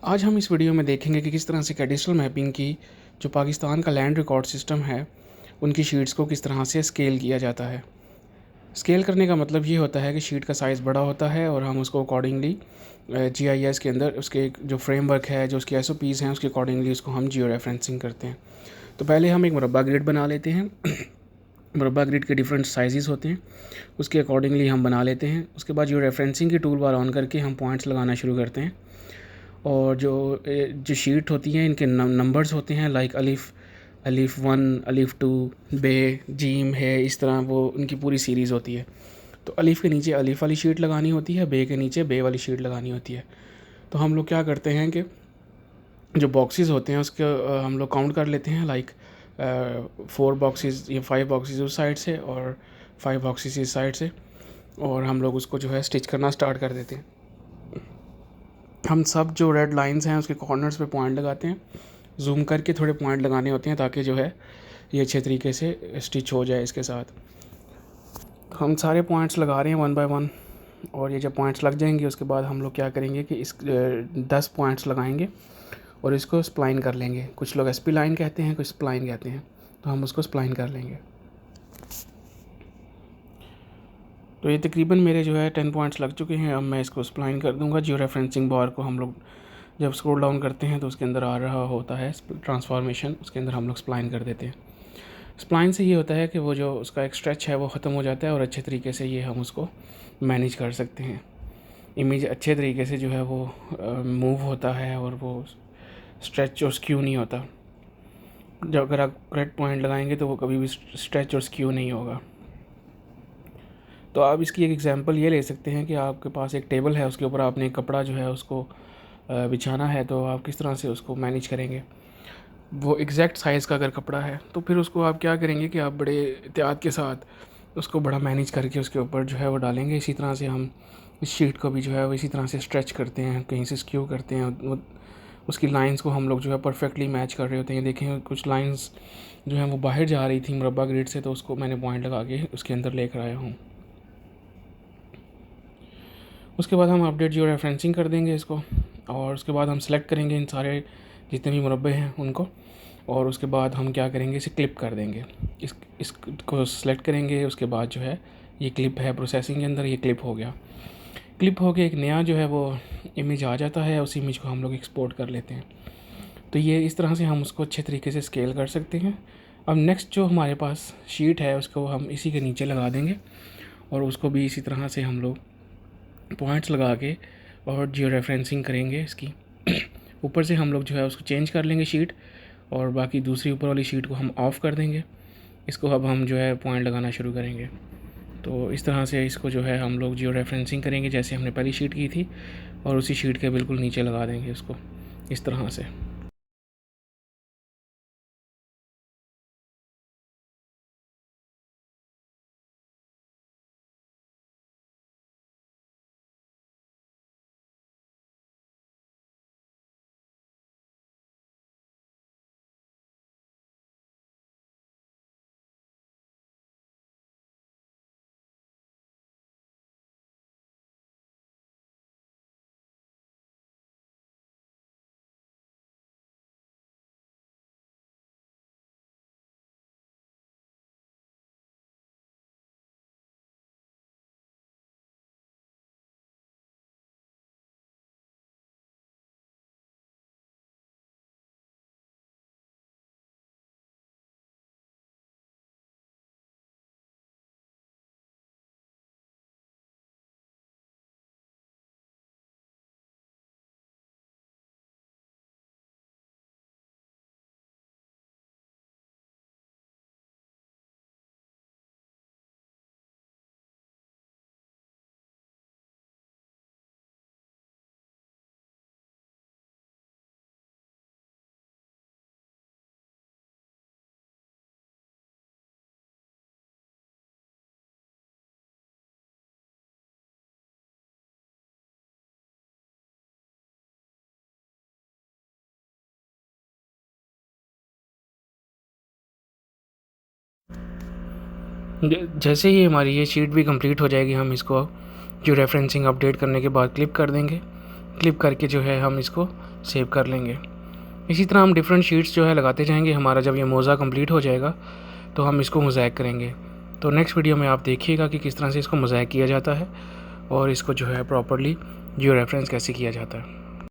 आज हम इस वीडियो में देखेंगे कि किस तरह से कैडेस्ट्रल मैपिंग की जो पाकिस्तान का लैंड रिकॉर्ड सिस्टम है उनकी शीट्स को किस तरह से स्केल किया जाता है। स्केल करने का मतलब ये होता है कि शीट का साइज़ बड़ा होता है और हम उसको अकॉर्डिंगली जीआईएस के अंदर उसके जो फ्रेमवर्क है, जो उसकी एसओपीज़ हैं, उसके अकॉर्डिंगली उसको हम जियो रेफरेंसिंग करते हैं। तो पहले हम एक मुरब्बा ग्रिड बना लेते हैं। मुरब्बा ग्रिड के डिफरेंट साइज़ होते हैं, उसके अकॉर्डिंगली हम बना लेते हैं। उसके बाद जियो रेफरेंसिंग की टूल बार ऑन करके हम पॉइंट्स लगाना शुरू करते हैं। और जो शीट होती हैं इनके नंबर्स होते हैं, लाइक अलिफ़ 1, अलिफ़ 2, बे, जीम है, इस तरह वो उनकी पूरी सीरीज़ होती है। तो अलिफ़ के नीचे अलिफ़ वाली शीट लगानी होती है, बे के नीचे बे वाली शीट लगानी होती है। तो हम लोग क्या करते हैं कि जो बॉक्सेस होते हैं उसके हम लोग काउंट कर लेते हैं, लाइक 4 बॉक्सेस या 5 बॉक्सेस उस साइड से और 5 बॉक्सेस इस साइड से, और हम लोग उसको जो है स्टिच करना स्टार्ट कर देते हैं। हम सब जो रेड लाइंस हैं उसके कॉर्नर्स पे पॉइंट लगाते हैं, जूम करके थोड़े पॉइंट लगाने होते हैं ताकि जो है ये अच्छे तरीके से स्टिच हो जाए इसके साथ। हम सारे पॉइंट्स लगा रहे हैं 1 बाय 1, और ये जब पॉइंट्स लग जाएंगे उसके बाद हम लोग क्या करेंगे कि इस 10 पॉइंट्स लगाएंगे और इसको स्प्लाइन कर लेंगे। कुछ लोग एसपी लाइन कहते हैं, कुछ स्प्लाइन कहते हैं, तो हम उसको स्प्लाइन कर लेंगे। तो ये तकरीबन मेरे जो है 10 पॉइंट्स लग चुके हैं। अब मैं इसको स्प्लाइन कर दूंगा। जियो रेफरेंसिंग बार को हम लोग जब स्क्रॉल डाउन करते हैं तो उसके अंदर आ रहा होता है ट्रांसफॉर्मेशन, उसके अंदर हम लोग स्प्लाइन कर देते हैं। स्प्लाइन से ये होता है कि वो जो उसका एक स्ट्रेच है वो ख़त्म हो जाता है और अच्छे तरीके से ये हम उसको मैनेज कर सकते हैं। इमेज अच्छे तरीके से जो है वो मूव होता है और वो स्ट्रेच और स्क्यू नहीं होता। जब अगर आप करेक्ट पॉइंट लगाएंगे तो वो कभी भी स्ट्रेच और स्क्यू नहीं होगा। तो आप इसकी एक एग्जांपल ये ले सकते हैं कि आपके पास एक टेबल है, उसके ऊपर आपने कपड़ा जो है उसको बिछाना है, तो आप किस तरह से उसको मैनेज करेंगे। वो एग्जैक्ट साइज़ का अगर कपड़ा है तो फिर उसको आप क्या करेंगे कि आप बड़े एहतियात के साथ उसको बड़ा मैनेज करके उसके ऊपर जो है वो डालेंगे। इसी तरह से हम इस शीट को भी जो है वो इसी तरह से स्ट्रेच करते हैं, कहीं से स्क्यू करते हैं। वो उसकी लाइंस को हम लोग जो है परफेक्टली मैच कर रहे होते हैं। देखें कुछ लाइंस जो हैं वो बाहर जा रही थी मुरब्बा ग्रिड से, तो उसको मैंने पॉइंट लगा के उसके अंदर लेकर आया हूँ। उसके बाद हम अपडेट जियो रेफरेंसिंग कर देंगे इसको, और उसके बाद हम सेलेक्ट करेंगे इन सारे जितने भी मुरब्बे हैं उनको, और उसके बाद हम क्या करेंगे इसे क्लिप कर देंगे। इसको सेलेक्ट करेंगे, उसके बाद जो है ये क्लिप है प्रोसेसिंग के अंदर, ये क्लिप हो गया। क्लिप हो के एक नया जो है वो इमेज आ जाता है, उस इमेज को हम लोग एक्सपोर्ट कर लेते हैं। तो ये इस तरह से हम उसको अच्छे तरीके से स्केल कर सकते हैं। अब नेक्स्ट जो हमारे पास शीट है उसको हम इसी के नीचे लगा देंगे, और उसको भी इसी तरह से हम लोग पॉइंट्स लगा के और जियो रेफरेंसिंग करेंगे इसकी। ऊपर से हम लोग जो है उसको चेंज कर लेंगे शीट, और बाकी दूसरी ऊपर वाली शीट को हम ऑफ़ कर देंगे। इसको अब हम जो है पॉइंट लगाना शुरू करेंगे। तो इस तरह से इसको जो है हम लोग जियो रेफरेंसिंग करेंगे जैसे हमने पहली शीट की थी, और उसी शीट के बिल्कुल नीचे लगा देंगे इसको इस तरह से। जैसे ही हमारी ये शीट भी कंप्लीट हो जाएगी, हम इसको जो रेफरेंसिंग अपडेट करने के बाद क्लिप कर देंगे। क्लिप करके जो है हम इसको सेव कर लेंगे। इसी तरह हम डिफरेंट शीट्स जो है लगाते जाएंगे। हमारा जब ये मोज़ा कंप्लीट हो जाएगा तो हम इसको मोज़ैक करेंगे। तो नेक्स्ट वीडियो में आप देखिएगा कि किस तरह से इसको मोज़ैक किया जाता है और इसको जो है प्रॉपर्ली जियो रेफरेंस कैसे किया जाता है।